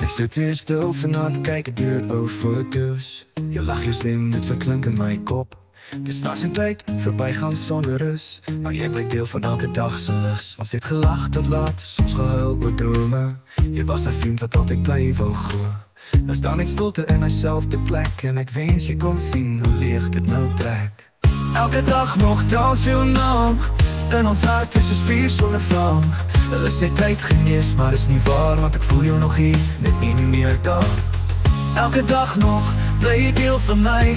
Ek sit weer stil vanaand, kyk ek deur ou foto's. Jou lach, jou stem, dit verklink in my kop. Dis daar se tyd, verbygaan sonder rus, maar jy bly deel van elke dag se lus. Ons het gelag tot laat, soms gehuil oor drome. Jy was 'n vriend wat altyd bly wou glo. Nou staan ek stilte in myselfde plek, en ek wens jy kon sien hoe leeg dit nou trek. Elke dag nog dans jou naam, in ons hart is soos vuur sonder vlam. Hulle sê tyd genees, maar is nie waar, want ek voel jou nog hier, net nie meer daar. Elke dag nog, bly jy deel van my.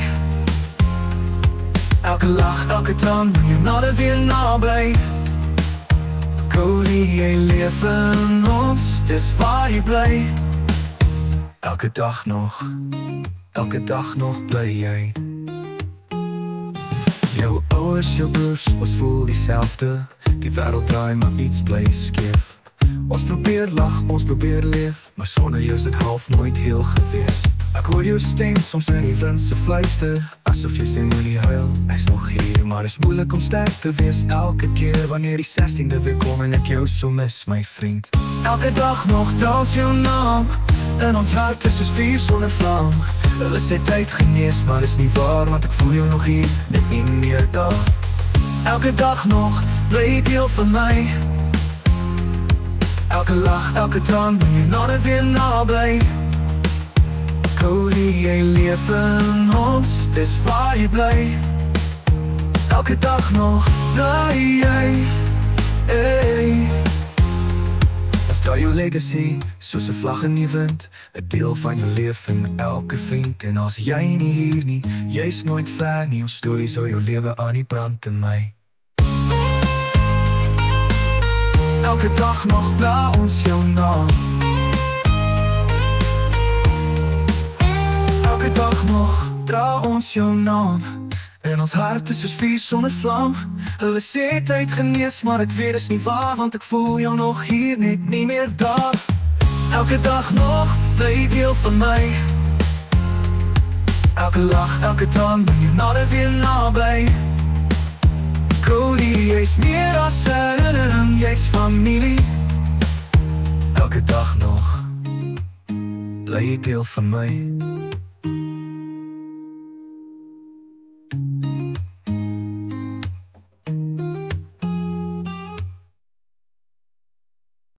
Elke lach, elke traan, bring jou nader weer naby. Cody, jy leef in ons, dis waar jy bly. Elke dag nog bly jy. Jou ouers, jou broers, ons voel dieselfde. Die wêreld draai, maar iets bly skeef. Ons probeer lach, ons probeer leef, maar sonder jou is dit half nooit heel gewees. Ek hoor jou stem soms in die wind se fluister, asof jy sê moenie huil, hy's nog hier. Maar is moeilik om sterk te wees elke keer wanneer die 16de weer kom en ek jou so mis, my vriend. Elke dag nog dans jou naam, in ons hart is soos vuur sonder vlam. Hulle sê tyd genees, maar is nie waar, want ek voel jou nog hier, net nie meer daar. Elke dag nog, bly jy deel van my. Elke lach, elke traan, bring jou nader weer naby. Cody, jy leef in ons, dis waar jy bly. Elke dag nog, bly jy, ey. As daar jou legacy, soos 'n vlag in die wind, 'n deel van jou leef in elke vriend. En as jy nie hier nie, jy's nooit ver nie, jou storie sou jou lewe aan die brand in my. Elke dag nog bla ons jou naam. Elke dag nog dra ons jou naam, en ons hart is soos vuur sonder vlam. Hulle sê tyd genees, maar ek weet is nie waar, want ek voel jou nog hier, net nie meer daar. Elke dag nog bly jy deel van my. Elke lach, elke traan, bring jou nader weer naby. Cody, jy's meer as herinnering, jy's familie. Elke dag nog bly jy deel van my.